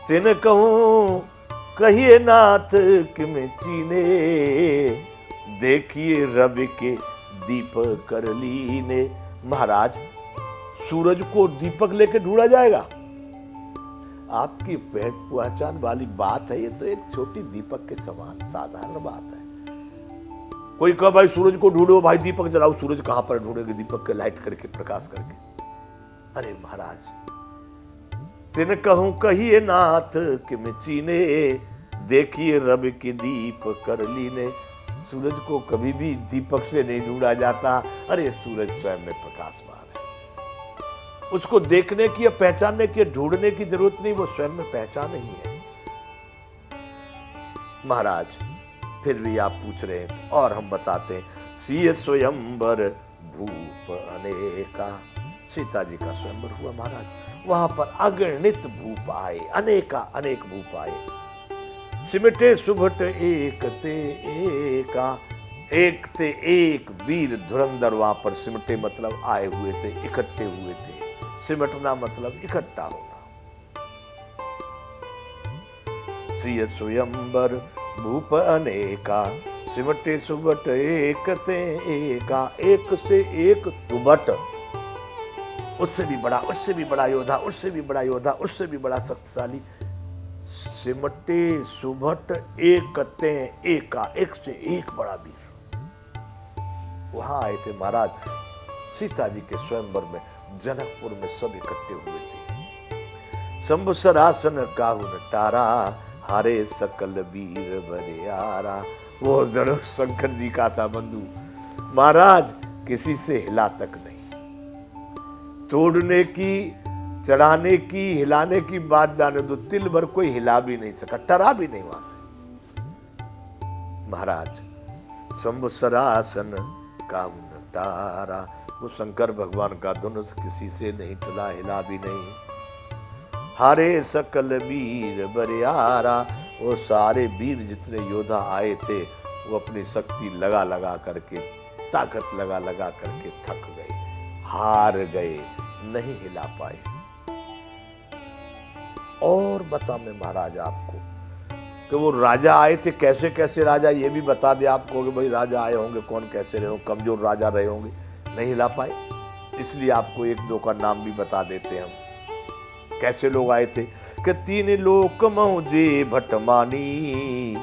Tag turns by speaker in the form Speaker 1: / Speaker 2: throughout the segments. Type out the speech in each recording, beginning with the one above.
Speaker 1: तिन कहूं कहिए नाथ कि मैं चीने, देखिए रवि के दीपक कर लीने। महाराज, सूरज को दीपक लेके ढूंढा जाएगा? आपकी पहचान वाली बात है, ये तो एक छोटी दीपक के समान साधारण बात है। कोई कहा भाई सूरज को ढूंढो, भाई दीपक जलाओ। सूरज कहां पर ढूंढेंगे दीपक के लाइट करके, प्रकाश करके? अरे महाराज, तिन कहूं कहिए नाथ कि मैं चीने, देखिए रवि की दीप कर लीने। सूरज को कभी भी दीपक से नहीं ढूंढा जाता। अरे सूरज स्वयं में प्रकाशमान है, उसको देखने की या पहचानने की ढूंढने की जरूरत नहीं, वो स्वयं में पहचान ही है। महाराज, फिर भी आप पूछ रहे हैं और हम बताते हैं। सिय स्वयंवर भूप अनेका, सीता जी का स्वयंवर हुआ महाराज। वहां पर अगणित भूप आए, अनेका अनेक भूप आए। सिमटे सुभट एक ते एका, एक से एक वीर धुरंधर वहां पर सिमटे मतलब आए हुए थे, इकट्ठे हुए थे। सिमटना मतलब इकट्ठा होना। सिय स्वयंवर भूप अनेका, सिमटे सुबट एक ते एका। एक से एक सुबट, उससे भी बड़ा, उससे भी बड़ा योद्धा, उससे भी बड़ा योद्धा, उससे भी बड़ा शक्तिशाली। सिमटे सुबट एक ते एका, एक से एक बड़ा वीर वहां आए थे महाराज। सीता जी के स्वयंवर में जनकपुर में सब इकट्ठे हुए थे। संवत्सरासन काहू नटारा, हारे सकल वीर बरियारा। वो जड़ शंकर जी का था बंधु महाराज, किसी से हिला तक नहीं। तोड़ने की, चढ़ाने की, हिलाने की बात जाने दो, तिल भर कोई हिला भी नहीं सका, टरा भी नहीं वहां से। महाराज, संवत्सरासन काहू नटारा, वो शंकर भगवान का धनुष किसी से नहीं टला, हिला भी नहीं। हारे सकल वीर बरियारा, वो सारे वीर जितने योद्धा आए थे वो अपनी शक्ति लगा लगा करके, ताकत लगा लगा करके थक गए, हार गए, नहीं हिला पाए। और बता मैं महाराज आपको कि वो राजा आए थे, कैसे कैसे राजा, ये भी बता दे आपको कि भाई राजा आए होंगे कौन कैसे रहे होंगे, कमजोर राजा रहे होंगे, नहीं हिला पाए। इसलिए आपको एक दो का नाम भी बता देते हैं हम। कैसे लोग आए थे कि तीन लोक मौजे भटमानी,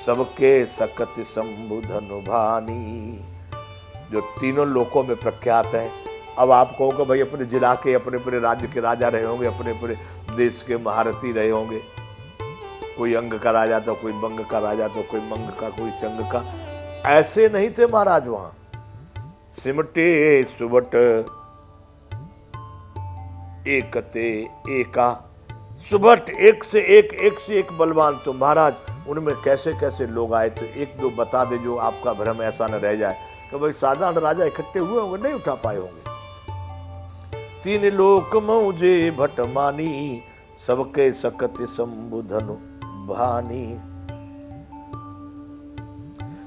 Speaker 1: सबके सकत संबुधन भानी। जो तीनों लोकों में प्रख्यात है। अब आप कहो कि भाई अपने जिला के, अपने अपने राज्य के राजा रहे होंगे, अपने अपने देश के महारथी रहे होंगे। कोई अंग का राजा तो कोई बंग का राजा, तो कोई मंग का, कोई चंग का। ऐसे नहीं थे महाराज वहां। सिमटे सुबट एक ते एका, सुबट एक से एक बलवान। तो महाराज उनमें कैसे कैसे लोग आए थे, एक दो बता दे जो आपका भ्रम ऐसा न रह जाए कि भाई साधारण राजा इकट्ठे हुए होंगे, नहीं उठा पाए होंगे। तीन लोक मौजे भटमानी, सबके सकत संबुधन भानी।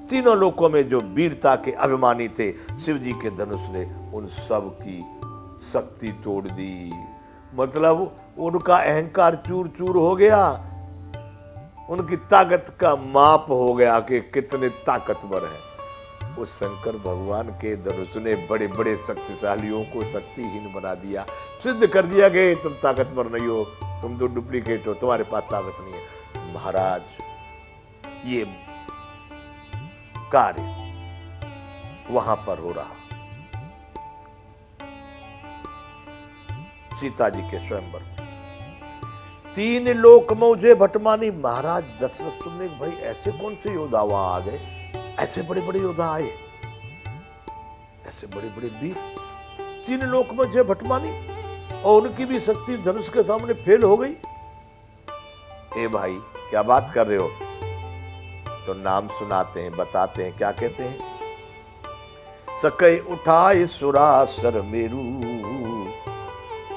Speaker 1: तीनों लोकों में जो वीरता के अभिमानी थे, शिव जी के धनुष ने उन सब की शक्ति तोड़ दी। मतलब उनका अहंकार चूर चूर हो गया, उनकी ताकत का माप हो गया कि कितने ताकतवर हैं। उस शंकर भगवान के धनुष ने बड़े बड़े शक्तिशालियों को शक्तिहीन बना दिया, सिद्ध कर दिया कि तुम ताकतवर नहीं हो, तुम तो डुप्लीकेट हो, तुम्हारे पास ताकत नहीं है। महाराज, ये कार्य वहां पर हो रहा सीता जी के स्वयंवर। तीन लोक मौजे भटमानी। महाराज दशरथ सुनने भाई ऐसे कौन से योद्धा वहां आ गए, ऐसे बड़े बड़े योद्धा आए, ऐसे बड़े बड़े वीर। तीन लोक मौजे भटमानी, और उनकी भी शक्ति धनुष के सामने फेल हो गई। ए भाई क्या बात कर रहे हो? तो नाम सुनाते हैं, बताते हैं क्या कहते हैं। सकै उठाए सुरासर मेरू,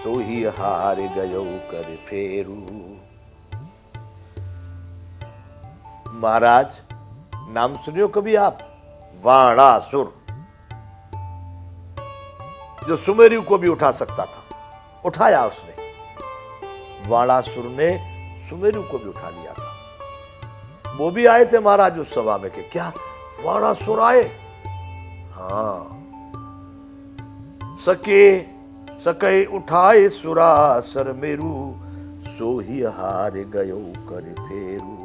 Speaker 1: सो ही हार गयो कर फेरू। महाराज नाम सुनियो कभी आप? वाणासुर, जो सुमेरु को भी उठा सकता था, उठाया उसने। वाणासुर ने सुमेरु को भी उठा लिया था। वो भी आए थे महाराज उस सभा में कि क्या वाणासुर आए। हाँ, सके उठाए सुरासर मेरू, सो ही हार गयो कर फेरू।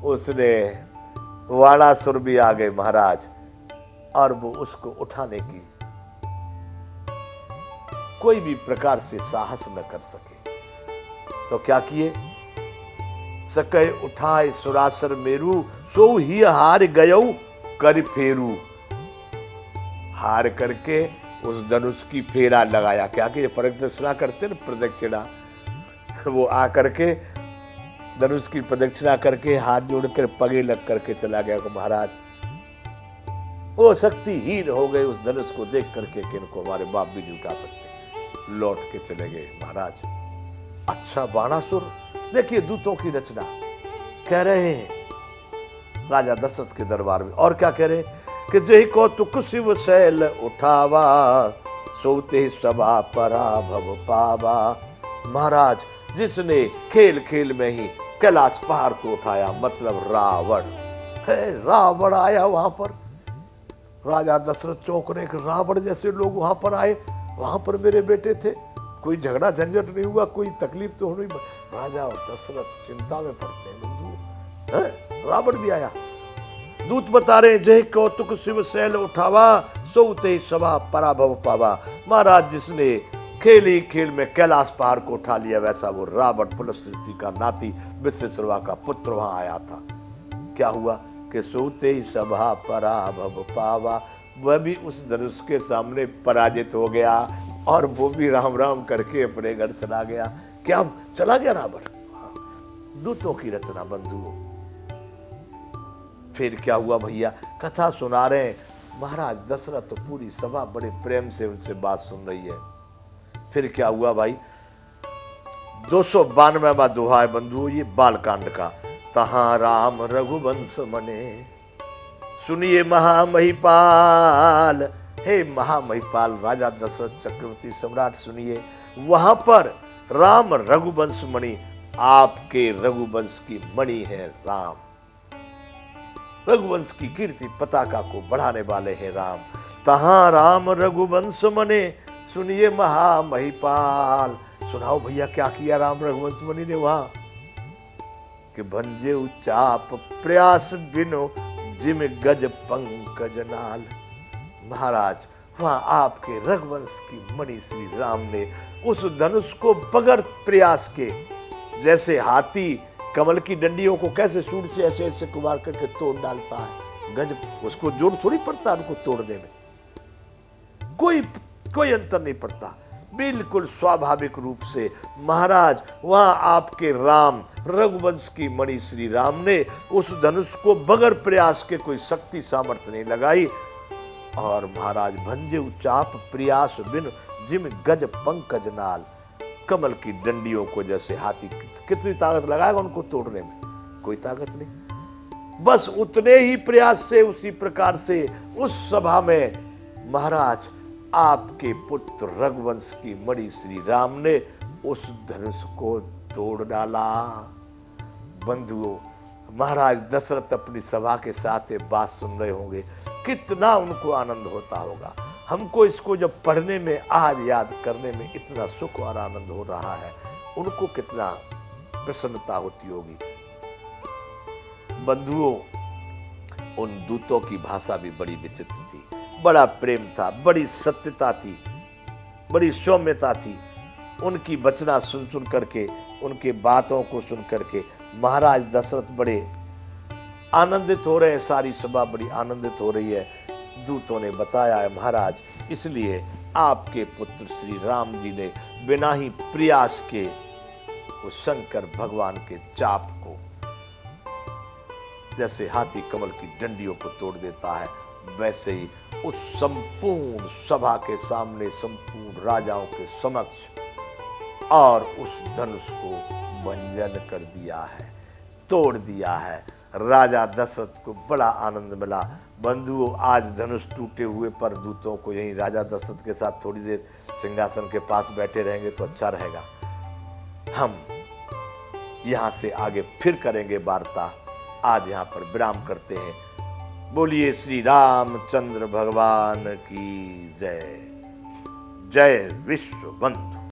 Speaker 1: उसने वाणासुर भी आ गए महाराज, और वो उसको उठाने की कोई भी प्रकार से साहस न कर सके। तो क्या किए, सके उठाए सुरासर मेरू, सो ही हार गयो कर फेरू। हार करके उस धनुष की फेरा लगाया। क्या कि प्रदक्षिणा करते ना, प्रदक्षिणा, वो आकर के धनुष की प्रदक्षिणा करके हाथ जोड़कर पगे लग करके चला गया को महाराज वो शक्तिहीन हो गए उस धनुष को देख करके कि इनको हमारे बाप भी नहीं उठा सकते। लौट के चले गए महाराज। अच्छा बाणासुर, देखिए दूतों की रचना कह रहे हैं राजा दशरथ के दरबार में, और क्या कह रहे हैं कि जय कौतुक शिव शैल उठावा, सोते सभा पराभव पावा। महाराज जिसने खेल खेल में ही कैलाश पहाड़ को उठाया, मतलब रावण है। रावण आया वहां पर, राजा दशरथ चौंकने के, रावण जैसे लोग वहां पर आए, वहां पर मेरे बेटे थे, कोई झगड़ा झंझट नहीं हुआ, कोई तकलीफ तो नहीं। राजा और दशरथ चिंता में पड़ते हैं, रावण भी आया। दूत बता रहे, जय कौतुक शिव शैल उठावा, सोते सभा पराभव पावा। महाराज जिसने खेल ही खेल में कैलाश पहाड़ को उठा लिया, वैसा वो रावण पुलस्त्य का नाती विश्वामित्र का पुत्र वहां आया था। क्या हुआ कि सोते ही सभा पराभव पावा, वह भी उस धनुष के सामने पराजित हो गया, और वो भी राम राम करके अपने घर चला गया। क्या चला गया रावण। दूतों की रचना बंधुओं। फिर क्या हुआ भैया, कथा सुना रहे हैं महाराज दशरथ, तो पूरी सभा बड़े प्रेम से उनसे बात सुन रही है। फिर क्या हुआ भाई, 292वां दोहा है बंधुओं ये बालकांड का। तहां राम रघुवंश मने, सुनिए महामहिपाल। हे महामहिपाल राजा दशरथ चक्रवर्ती सम्राट, सुनिए, वहां पर राम रघुवंश मणि, आपके रघुवंश की मणि है राम। रघुवंश की कीर्ति पताका को बढ़ाने वाले हैं राम। तहां राम रघुवंश मने, सुनिए महामहिपाल। सुनाओ भैया क्या किया राम रघुवंश मणि ने वहां, कि भंजे चाप प्रयास बिनो, जिम गज पंकज नाल। महाराज वहां आपके रघुवंश की मणि श्री राम ने उस धनुष को बगैर प्रयास के, जैसे हाथी कमल की डंडियों को कैसे सूंड से ऐसे ऐसे कुमार करके तोड़ डालता है, गज उसको जोड़ थोड़ी पड़ता उनको तोड़ने में, कोई अंतर नहीं पड़ता, बिल्कुल स्वाभाविक रूप से महाराज वहां आपके राम रघुवंश की मणि श्री राम ने उस धनुष को बगैर प्रयास के, कोई शक्ति सामर्थ्य नहीं लगाई, और महाराज भंजे चाप प्रयास बिन, जिम गज पंकज नाल। कमल की डंडियों को जैसे हाथी कितनी ताकत लगाएगा उनको तोड़ने में, कोई ताकत नहीं। बस उतने ही प्रयास से, उसी प्रकार से उस सभा में महाराज आपके पुत्र रघुवंश की मणि श्री राम ने उस धनुष को तोड़ डाला। बंधुओं महाराज दशरथ अपनी सभा के साथ ये बात सुन रहे होंगे, कितना उनको आनंद होता होगा। हमको इसको जब पढ़ने में, आज याद करने में इतना सुख और आनंद हो रहा है, उनको कितना प्रसन्नता होती होगी। बंधुओं उन दूतों की भाषा भी बड़ी विचित्र थी, बड़ा प्रेम था, बड़ी सत्यता थी, बड़ी सौम्यता थी। उनकी वचना सुन सुन करके, उनके बातों को सुन करके महाराज दशरथ बड़े आनंदित हो रहे हैं, सारी सभा बड़ी आनंदित हो रही है। दूतों ने बताया है महाराज, इसलिए आपके पुत्र श्री राम जी ने बिना ही प्रयास के वो शंकर भगवान के चाप को, जैसे हाथी कमल की डंडियों को तोड़ देता है, वैसे ही उस संपूर्ण सभा के सामने, संपूर्ण राजाओं के समक्ष, और उस धनुष को भंजन कर दिया है, तोड़ दिया है। राजा दशरथ को बड़ा आनंद मिला। बंधुओं, आज धनुष टूटे हुए पर दूतों को यहीं राजा दशरथ के साथ थोड़ी देर सिंहासन के पास बैठे रहेंगे तो अच्छा रहेगा। हम यहां से आगे फिर करेंगे वार्ता। आज यहां पर विराम करते हैं। बोलिए श्री रामचंद्र भगवान की जय। जय विश्व बंधु।